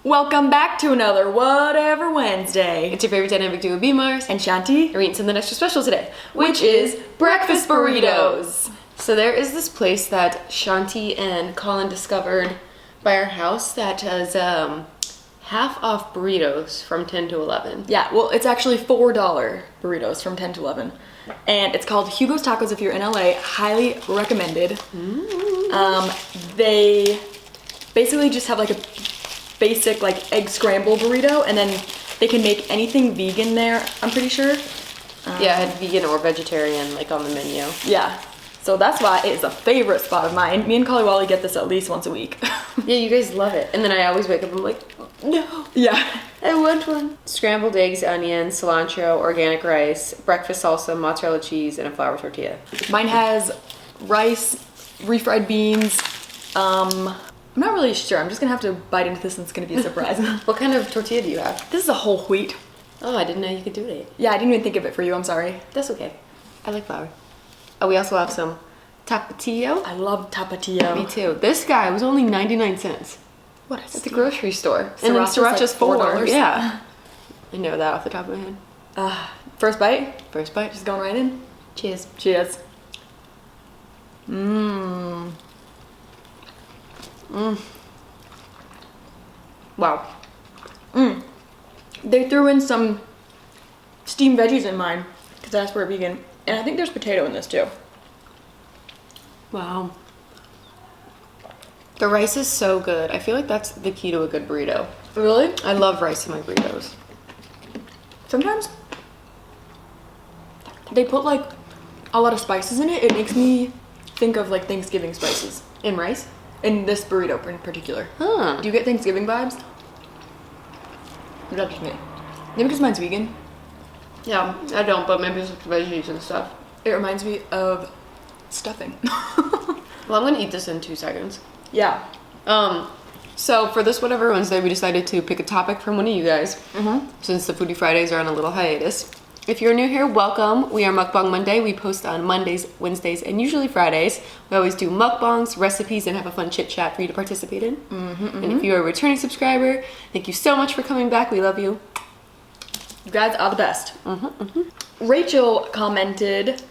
Welcome back to another Whatever Wednesday. It's your favorite dynamic duo, BMARSZ And Shanti. We're eating something extra special today, Which is breakfast burritos. So there is this place that Shanti and Colin discovered by our house that does half off burritos from 10 to 11. Yeah, well, it's actually $4 burritos from 10 to 11. And it's called Hugos Tacos if you're in LA. Highly recommended. They basically just have like a basic like egg scramble burrito, and then they can make anything vegan there, I'm pretty sure. Yeah, I had vegan or vegetarian like on the menu. Yeah, so that's why it's a favorite spot of mine. Me and Kaliwali get this at least once a week. Yeah, you guys love it. And then I always wake up and I'm like, no. Yeah. I want one. Scrambled eggs, onions, cilantro, organic rice, breakfast salsa, mozzarella cheese, and a flour tortilla. Mine has rice, refried beans. I'm not really sure. I'm just gonna have to bite into this and it's gonna be a surprise. What kind of tortilla do you have? This is a whole wheat. Oh, I didn't know you could do it. Yeah, I didn't even think of it for you. I'm sorry. That's okay. I like flour. Oh, we also have some tapatio. I love tapatio. Me too. This guy was only 99 cents. What is at the grocery store. And then sriracha's $4. Yeah. I know that off the top of my head. First bite? First bite. Just going right in. Cheers. Cheers. Mmm. Wow. They threw in some steamed veggies in mine because that's for vegan. And I think there's potato in this too. Wow. The rice is so good. I feel like that's the key to a good burrito. Really? I love rice in my burritos. Sometimes they put like a lot of spices in it. It makes me think of like Thanksgiving spices. In rice? In this burrito in particular. Huh. Do you get Thanksgiving vibes? Or is that just me? Maybe because mine's vegan. Yeah, I don't, but maybe it's like veggies and stuff. It reminds me of stuffing. Well, I'm gonna eat this in 2 seconds. Yeah. So for this Whatever Wednesday, we decided to pick a topic from one of you guys. Since the Foodie Fridays are on a little hiatus. If you're new here, welcome. We are Mukbang Monday. We post on Mondays, Wednesdays, and usually Fridays. We always do mukbangs, recipes, and have a fun chit chat for you to participate in. And if you're a returning subscriber, thank you so much for coming back. We love you. You guys are the best. Rachel commented,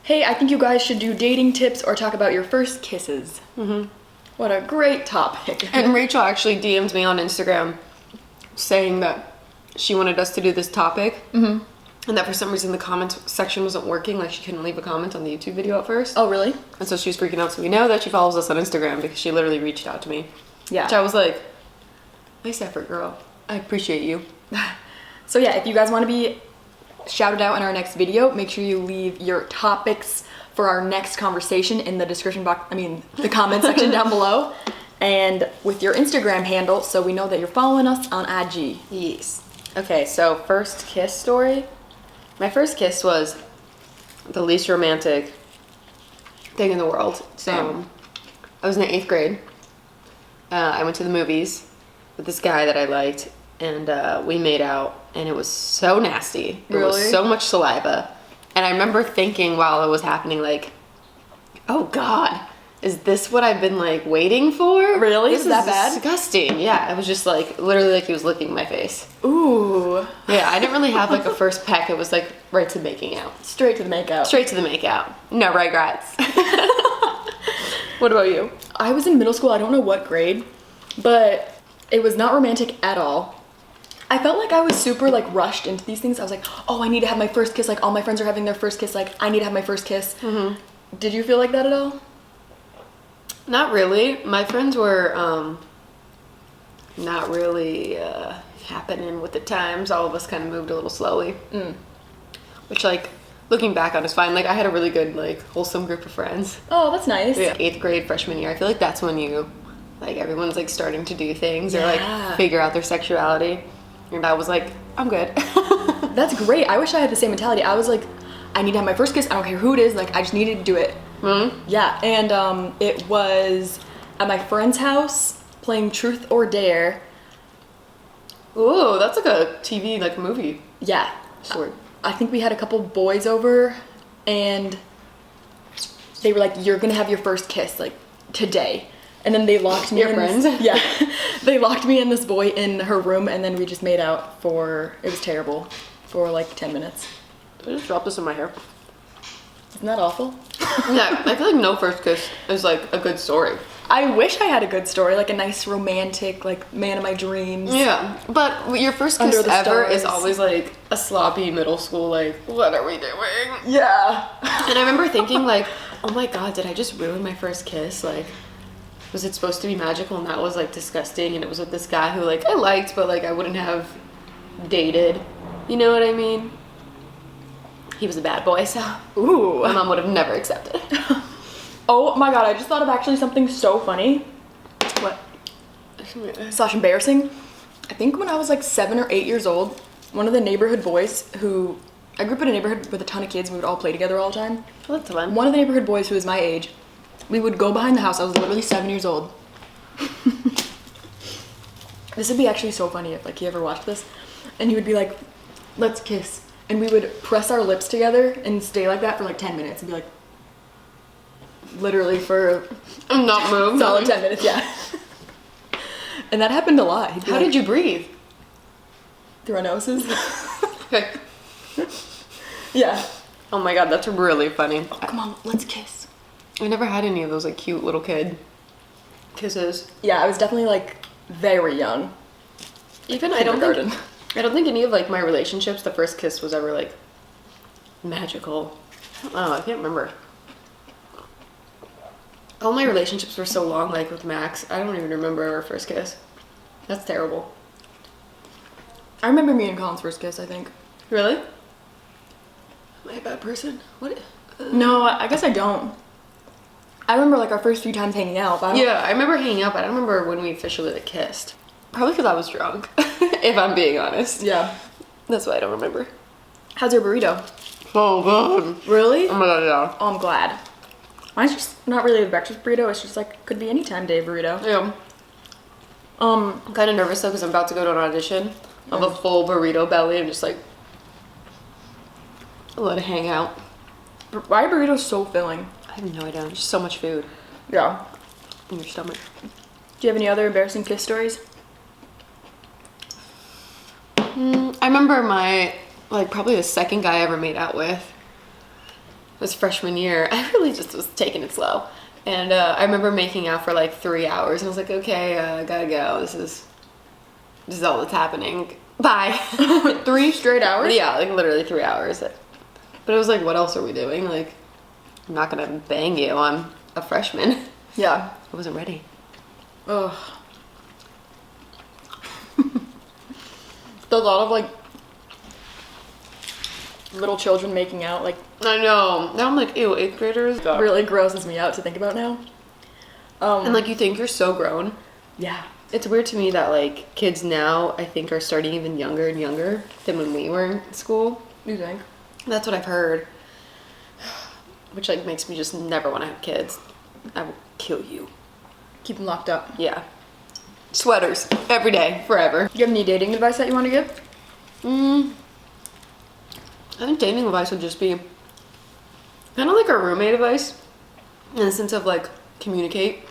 hey, I think you guys should do dating tips or talk about your first kisses. What a great topic. And Rachel actually DM'd me on Instagram saying that she wanted us to do this topic. And that for some reason the comments section wasn't working, like she couldn't leave a comment on the YouTube video at first. Oh, really? And so she was freaking out. So we know that she follows us on Instagram because she literally reached out to me. Yeah. Which I was like, nice effort, girl. I appreciate you. So yeah, if you guys want to be shouted out in our next video, make sure you leave your topics for our next conversation in the description box, the comment section down below. And with your Instagram handle, so we know that you're following us on IG. Yes. Okay, so first kiss story. My first kiss was the least romantic thing in the world. Same. I was in the 8th grade. I went to the movies with this guy that I liked, and we made out, and it was so nasty. It was so much saliva. And I remember thinking while it was happening, like, oh God, is this what I've been like waiting for? Really? This is that bad? Disgusting. Yeah, it was just like literally like he was licking my face. Ooh. Yeah, I didn't really have like a first peck. It was like right to making out. Straight to the makeout. Straight to the makeout. No regrets. What about you? I was in middle school, I don't know what grade, but it was not romantic at all. I felt like I was super like rushed into these things. I was like, oh, I need to have my first kiss. Like all my friends are having their first kiss. Like I need to have my first kiss. Did you feel like that at all? Not really. My friends were not really happening with the times. All of us kind of moved a little slowly. Which like looking back on is fine. Like I had a really good like wholesome group of friends. Oh, that's nice. Yeah. 8th grade, freshman year. I feel like that's when you like everyone's like starting to do things or like figure out their sexuality. And I was like, I'm good. That's great. I wish I had the same mentality. I was like, I need to have my first kiss. I don't care who it is. Like, I just needed to do it. Yeah. And it was at my friend's house playing Truth or Dare. Ooh, that's like a TV, like movie. Yeah. Sort. I think we had a couple boys over and they were like, you're going to have your first kiss, like, today. And then they locked me Your in friends? Yeah. They locked me and this boy in her room, and then we just made out it was terrible, for like 10 minutes. I just dropped this in my hair. Isn't that awful? Yeah, I feel like no first kiss is like a good story. I wish I had a good story, like a nice romantic, like man of my dreams. Yeah, but your first Under kiss the ever is stars. always like a sloppy middle school, like, what are we doing? Yeah. And I remember thinking like, oh my god, did I just ruin my first kiss? Like, was it supposed to be magical? And that was like disgusting. And it was with this guy who like I liked, but like I wouldn't have dated. You know what I mean? He was a bad boy, so Ooh. my mom would have never accepted it. Oh my god, I just thought of actually something so funny. What? Slash embarrassing. I think when I was like 7 or 8 years old, one of the neighborhood boys who, I grew up in a neighborhood with a ton of kids, we would all play together all the time. Well, that's fun. One of the neighborhood boys who was my age, we would go behind the house. I was literally 7 years old. This would be actually so funny if like he ever watched this. And he would be like, let's kiss. And we would press our lips together and stay like that for like 10 minutes and be like, literally for I'm not moved. solid 10 minutes, yeah. And that happened a lot. How did you breathe? Through our noses? Okay. Yeah. Oh my god, that's really funny. Come on, let's kiss. I never had any of those like cute little kid kisses. Yeah, I was definitely like very young. Even I don't think any of like my relationships, the first kiss was ever like magical. Oh, I can't remember. All my relationships were so long, like with Max. I don't even remember our first kiss. That's terrible. I remember me and Colin's first kiss, I think. Really? Am I a bad person? What? No, I guess I don't. I remember like our first few times hanging out, but I don't- Yeah, I remember hanging out, but I don't remember when we officially like kissed. Probably because I was drunk, if I'm being honest. Yeah. That's why I don't remember. How's your burrito? Oh god. Really? Oh my god, yeah. Oh, I'm glad. Mine's just not really a breakfast burrito. It's just like, could be any time day burrito. Yeah. I'm kind of nervous though because I'm about to go to an audition of a full burrito belly and just like let it hang out. Why are burritos so filling? I have no idea. Just so much food Yeah. in your stomach. Do you have any other embarrassing kiss stories? I remember my, like, probably the second guy I ever made out with was freshman year. I really just was taking it slow. And I remember making out for like 3 hours and I was like, okay, I gotta go. This is all that's happening. Bye. 3 straight hours? Yeah, like literally 3 hours. But it was like, what else are we doing? Like, I'm not gonna bang you. I'm a freshman. Yeah. I wasn't ready. Ugh. A lot of like little children making out like I know. Now I'm like, ew, 8th graders. really grosses me out to think about now. And like, you think you're so grown. Yeah. It's weird to me that like kids now, I think, are starting even younger and younger than when we were in school. You think? That's what I've heard. Which like makes me just never want to have kids. I will kill you. Keep them locked up. Yeah. Sweaters every day, forever. Do you have any dating advice that you want to give? I think dating advice would just be kind of like our roommate advice in the sense of like communicate.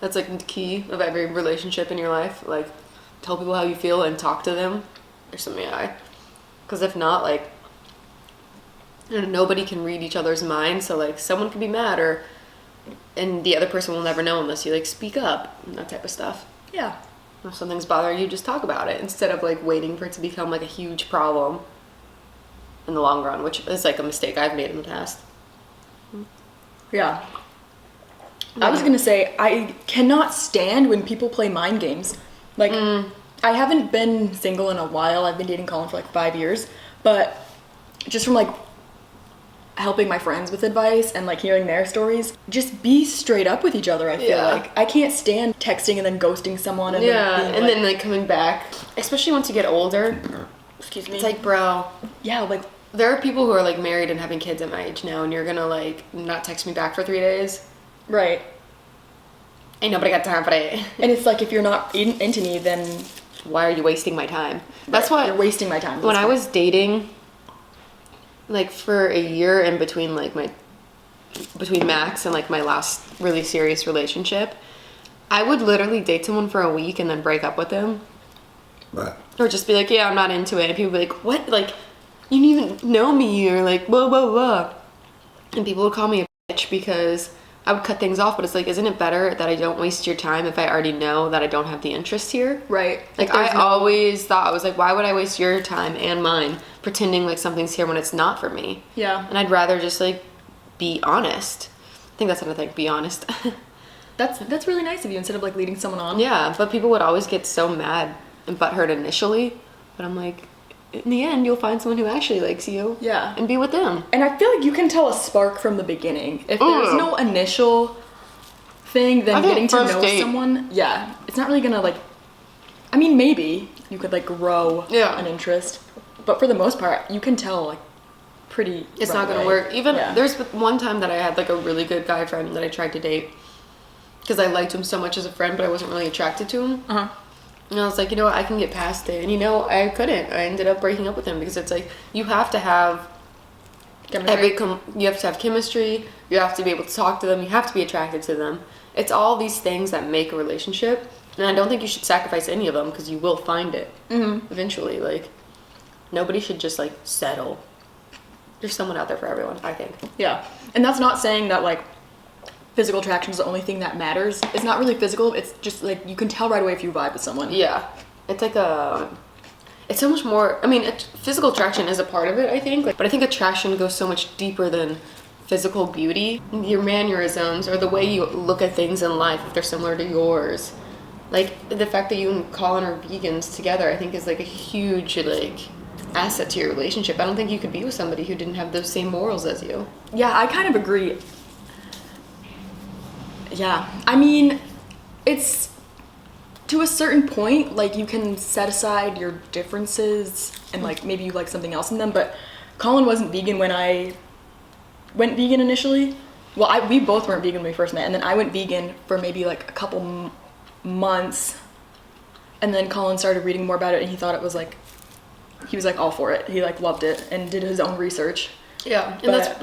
That's like the key of every relationship in your life. Like tell people how you feel and talk to them or something. Because if not, like, you know, nobody can read each other's minds. So like someone could be mad and the other person will never know unless you like speak up and that type of stuff. Yeah. If something's bothering you, just talk about it instead of like waiting for it to become like a huge problem in the long run, which is like a mistake I've made in the past. Yeah. I was gonna say, I cannot stand when people play mind games. Like, I haven't been single in a while. I've been dating Colin for like 5 years. But just from like helping my friends with advice and like hearing their stories, just be straight up with each other, I feel Yeah. like. I can't stand texting and then ghosting someone and Yeah, then being and like, then like coming back, especially once you get older. excuse me. It's like, bro, yeah, like, there are people who are like married and having kids at my age now, and you're gonna like not text me back for 3 days. right. Ain't nobody got time for that. And it's like, if you're not into me, then Why are you wasting my time? That's right, why you're wasting my time. when I was dating, like for a year in between like between Max and like my last really serious relationship, I would literally date someone for a week and then break up with them. Right. Or just be like, yeah, I'm not into it. And people would be like, what? Like, you didn't even know me, or like, blah, blah, blah. And people would call me a bitch because I would cut things off, but it's like, isn't it better that I don't waste your time if I already know that I don't have the interest here? Right. Like, I always thought, I was like, why would I waste your time and mine pretending like something's here when it's not for me? Yeah. And I'd rather just like be honest. I think that's another thing, be honest. That's really nice of you, instead of like leading someone on. Yeah, but people would always get so mad and butthurt initially, but I'm like, in the end, you'll find someone who actually likes you. Yeah. And be with them. And I feel like you can tell a spark from the beginning. If there's no initial thing, then getting to know someone, yeah, it's not really gonna like, I mean, maybe you could like grow an interest, but for the most part, you can tell like pretty It's right not gonna away. work. Even there's one time that I had like a really good guy friend that I tried to date because I liked him so much as a friend, but I wasn't really attracted to him. And I was like, you know what, I can get past it. And you know, I couldn't. I ended up breaking up with him because it's like, you have to have Chemistry. you have to have chemistry, you have to be able to talk to them, you have to be attracted to them. It's all these things that make a relationship. And I don't think you should sacrifice any of them because you will find it eventually. Like, nobody should just like settle. There's someone out there for everyone, I think. Yeah. And that's not saying that like physical attraction is the only thing that matters. It's not really physical. It's just like you can tell right away if you vibe with someone. Yeah. It's like it's so much more, I mean, physical attraction is a part of it, I think. Like, but I think attraction goes so much deeper than physical beauty. Your mannerisms or the way you look at things in life, if they're similar to yours. Like, the fact that you and Colin are vegans together, I think is like a huge like asset to your relationship. I don't think you could be with somebody who didn't have those same morals as you. Yeah, I kind of agree. Yeah, I mean, it's to a certain point, like you can set aside your differences and like maybe you like something else in them, but Colin wasn't vegan when I went vegan initially. Well, we both weren't vegan when we first met, and then I went vegan for maybe like a couple months, and then Colin started reading more about it, and he thought it was like, he was like all for it. He like loved it and did his own research. Yeah, and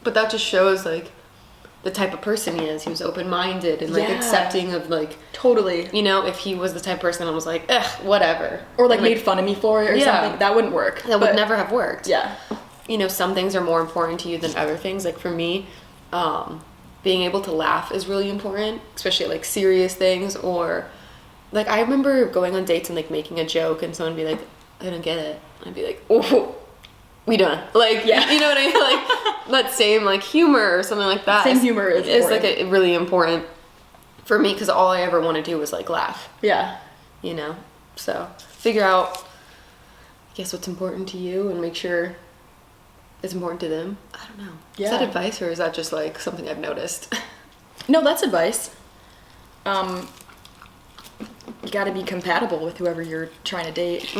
but that just shows like the type of person he is. He was open-minded and like accepting of like, totally, you know, if he was the type of person I was like, ugh, whatever, or like made fun of me for it or something, that wouldn't work. That would never have worked. Yeah, you know, some things are more important to you than other things. Like for me, being able to laugh is really important, especially at like serious things. Or like I remember going on dates and like making a joke and someone would be like, I don't get it. I'd be like, oh, we done. Like, yeah, you know what I mean? Like that same like humor or something like that. Same humor is like really important for me because all I ever want to do is like laugh. Yeah, you know. So figure out, I guess, what's important to you and make sure it's important to them. I don't know. Yeah. Is that advice or is that just like something I've noticed? No, that's advice. You got to be compatible with whoever you're trying to date.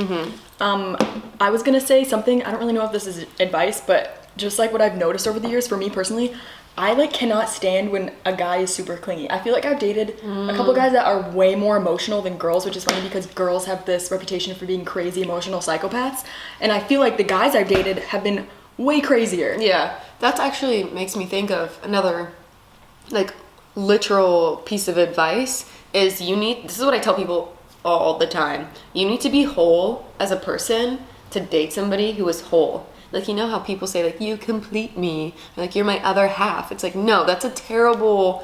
I was gonna say something, I don't really know if this is advice, but just like what I've noticed over the years, for me personally, I like cannot stand when a guy is super clingy. I feel like I've dated a couple guys that are way more emotional than girls, which is funny because girls have this reputation for being crazy emotional psychopaths, and I feel like the guys I've dated have been way crazier. Yeah, that actually makes me think of another like literal piece of advice is this is what I tell people all the time. You need to be whole as a person to date somebody who is whole. Like, you know how people say like, you complete me, like you're my other half. It's like, no, that's a terrible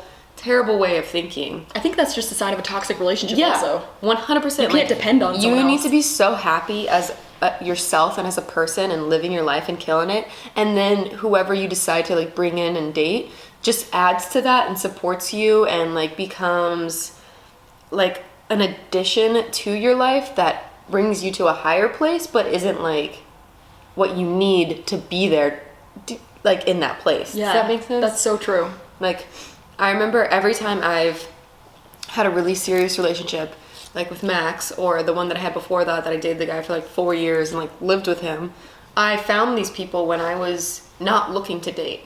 way of thinking. I think that's just a sign of a toxic relationship. Yeah, also 100%. you can't depend on someone You need else. to be so happy as yourself and as a person and living your life and killing it, and then whoever you decide to like bring in and date just adds to that and supports you and like becomes like an addition to your life that brings you to a higher place but isn't like what you need to be there like in that place. Yeah, does that make sense? That's so true. Like, I remember every time I've had a really serious relationship, like with Max, or the one that I had before that I dated the guy for like 4 years and like lived with him, I found these people when I was not looking to date.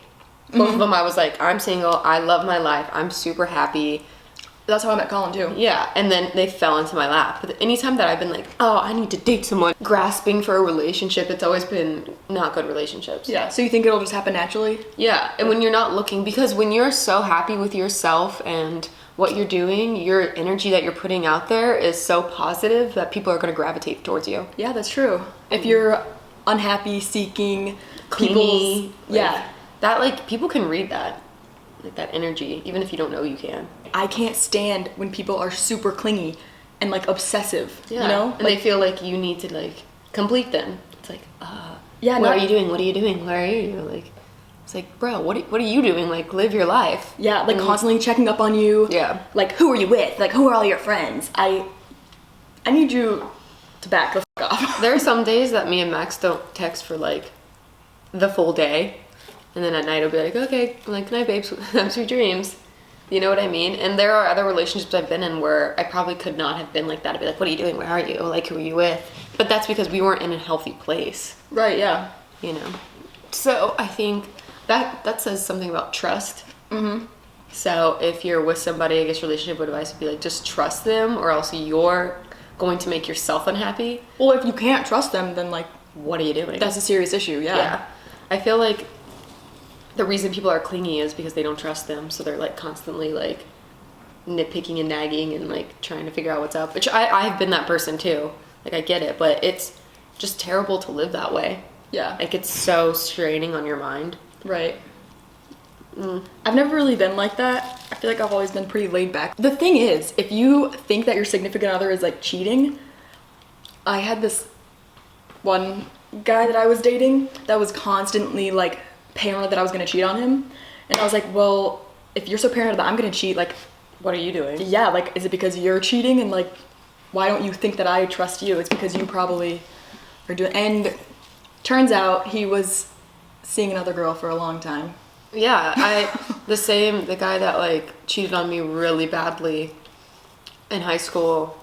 Both of them I was like, I'm single, I love my life, I'm super happy. That's how I met Colin too. Yeah, and then they fell into my lap. But anytime that I've been like, oh, I need to date someone, grasping for a relationship, it's always been not good relationships. Yeah, so you think it'll just happen naturally? Yeah, and when you're not looking, because when you're so happy with yourself and what you're doing, your energy that you're putting out there is so positive that people are going to gravitate towards you. Yeah, that's true. If you're unhappy, seeking, Clingy, yeah. That, like, people can read that. Like, that energy, even if you don't know you can. I can't stand when people are super clingy and, like, obsessive, you know? And they feel like you need to, like, complete them. It's like, yeah, what are you doing? What are you doing? Where are you? Like, it's like, bro, what are you doing? Like, live your life. Yeah, like, constantly checking up on you. Yeah. Like, who are you with? Like, who are all your friends? I need you to back the fuck off. There are some days that me and Max don't text for, like, the full day. And then at night I'll be like, okay, I'm like, good night, babes. Have sweet dreams. You know what I mean? And there are other relationships I've been in where I probably could not have been like that. I'd be like, what are you doing? Where are you? Like, who are you with? But that's because we weren't in a healthy place. Right, yeah. You know? So I think that says something about trust. Mm-hmm. So if you're with somebody, I guess relationship advice would be like, just trust them, or else you're going to make yourself unhappy. Well, if you can't trust them, then, like, what are you doing? that's a serious issue, yeah. Yeah. I feel like the reason people are clingy is because they don't trust them, so they're, like, constantly, like, nitpicking and nagging and, like, trying to figure out what's up, which I have been that person too. Like, I get it, but it's just terrible to live that way. Yeah. Like, it's so straining on your mind. Right. I've never really been like that. I feel like I've always been pretty laid back. The thing is, if you think that your significant other is, like, cheating, I had this one guy that I was dating that was constantly, like, paranoid that I was gonna cheat on him. And I was like, well, if you're so paranoid that I'm gonna cheat, like, What are you doing? yeah, like, is it because you're cheating? And, like, why don't you think that I trust you? It's because you probably are doing. And turns out he was seeing another girl for a long time. Yeah, the guy that, like, cheated on me really badly in high school,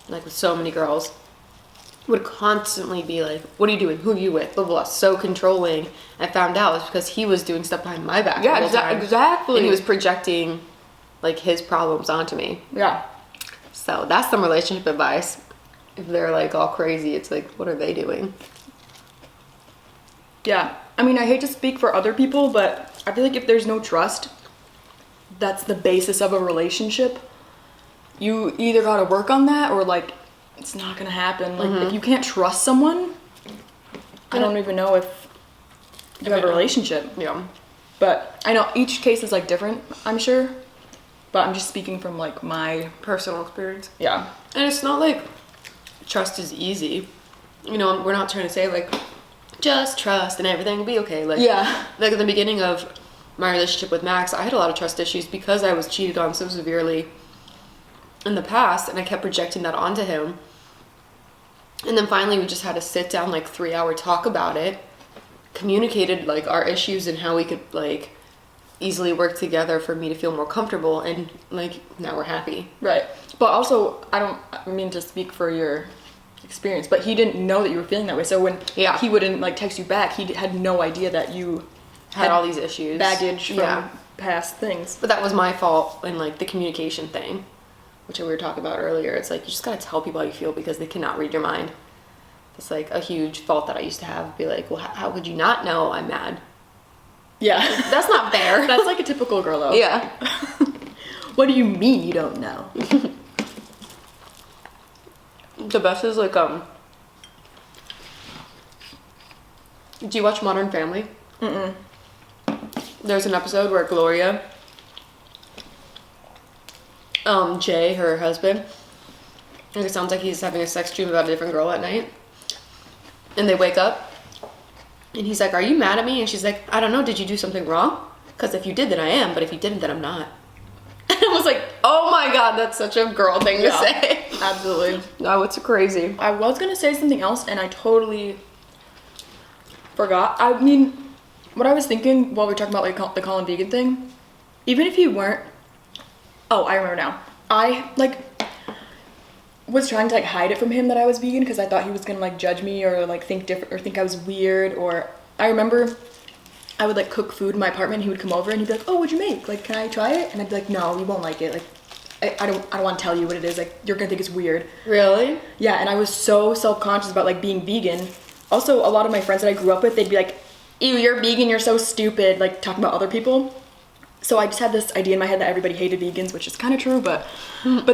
like, with so many girls, would constantly be like, what are you doing? Who are you with? Blah, blah, blah. So controlling. I found out it's because he was doing stuff behind my back. Yeah, the whole time. exactly. And he was projecting, like, his problems onto me. Yeah. So that's some relationship advice. If they're, like, all crazy, it's like, what are they doing? Yeah. I mean, I hate to speak for other people, but I feel like if there's no trust, that's the basis of a relationship. You either gotta work on that or, like, it's not gonna happen. Like, if you can't trust someone, I don't even know if you have a relationship. Yeah. But I know each case is, like, different, I'm sure. But I'm just speaking from, like, my... Personal experience. Yeah. And it's not like trust is easy. You know, we're not trying to say, like, just trust and everything will be okay. Like, Yeah. like at the beginning of my relationship with Max, I had a lot of trust issues because I was cheated on so severely in the past, and I kept projecting that onto him. And then finally we just had to sit down, like, 3-hour talk about it, communicated, like, our issues and how we could, like, easily work together for me to feel more comfortable, and, like, now we're happy. Right. But also, I don't mean to speak for your experience, but he didn't know that you were feeling that way. So when he wouldn't, like, text you back, he had no idea that you Had all these issues. baggage from past things. But that was my fault in, like, the communication thing, which we were talking about earlier. It's like, you just gotta tell people how you feel because they cannot read your mind. It's, like, a huge fault that I used to have. Be like, well, how could you not know I'm mad? Yeah. That's not fair. That's, like, a typical girl, though. Yeah. What do you mean you don't know? The best is, like, do you watch Modern Family? Mm-mm. There's an episode where Gloria, Jay, her husband, and it sounds like he's having a sex dream about a different girl at night. And they wake up, and he's like, are you mad at me? And she's like, I don't know, did you do something wrong? Because if you did, then I am, but if you didn't, then I'm not. And I was like, oh my god, that's such a girl thing to say. Absolutely. No, it's crazy. I was gonna say something else, and I totally forgot. I mean, what I was thinking while we were talking about, like, the Colin vegan thing, even if you weren't... Oh, I remember now. I, like, was trying to, like, hide it from him that I was vegan because I thought he was gonna, like, judge me or, like, think different or think I was weird. Or I remember I would, like, cook food in my apartment and he would come over and he'd be like, oh, what'd you make? Like, can I try it? And I'd be like, no, you won't like it. Like, I don't want to tell you what it is. Like, you're gonna think it's weird. Really? Yeah, and I was so self-conscious about, like, being vegan. Also, a lot of my friends that I grew up with, they'd be like, ew, you're vegan, you're so stupid, like, talking about other people. So I just had this idea in my head that everybody hated vegans, which is kind of true, but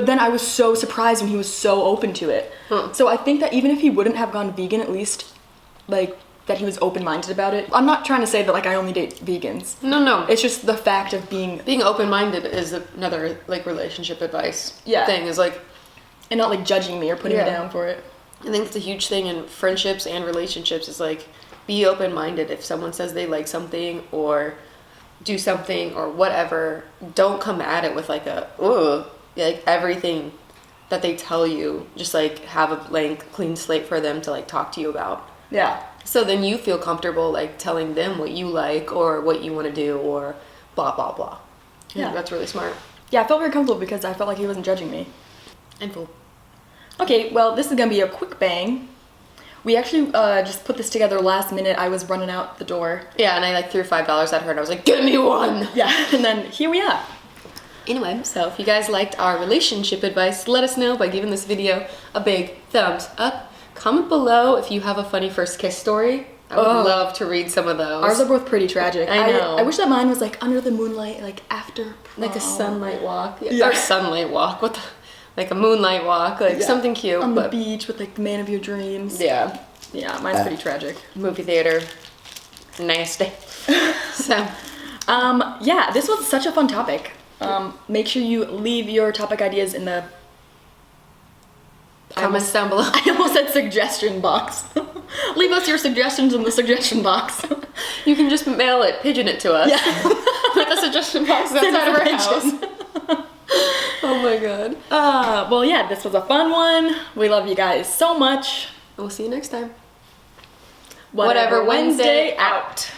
then I was so surprised when he was so open to it. So I think that even if he wouldn't have gone vegan, at least like that he was open-minded about it. I'm not trying to say that like I only date vegans. No. It's just the fact of being open-minded is another like relationship advice thing, is like, and not like judging me or putting me down for it. I think it's a huge thing in friendships and relationships is like, be open-minded. If someone says they like something or do something or whatever, don't come at it with like like everything that they tell you, just like have a blank, clean slate for them to like talk to you about. Yeah. So then you feel comfortable like telling them what you like or what you want to do or blah, blah, blah. Yeah. That's really smart. Yeah, I felt very comfortable because I felt like he wasn't judging me. And full. Okay, well, this is gonna be a quick bang. We actually just put this together last minute. I was running out the door. Yeah, and I like threw $5 at her and I was like, give me one! Yeah, and then here we are. Anyway, so if you guys liked our relationship advice, let us know by giving this video a big thumbs up. Comment below if you have a funny first kiss story. I would love to read some of those. Ours are both pretty tragic. I know. I wish that mine was like under the moonlight, like after prom. Like a sunlight walk. Yeah. Or sunlight walk. What the... Like a moonlight walk, like something cute. On the beach with like the man of your dreams. Yeah. Yeah, mine's pretty tragic. Movie theater. Nasty. So. Yeah, this was such a fun topic. Make sure you leave your topic ideas in the comments down below. I almost said suggestion box. Leave us your suggestions in the suggestion box. You can just mail it, pigeon it to us. Yeah. With the suggestion box outside of our house. Oh my god. Well, yeah, this was a fun one. We love you guys so much. We'll see you next time. Whatever Wednesday out.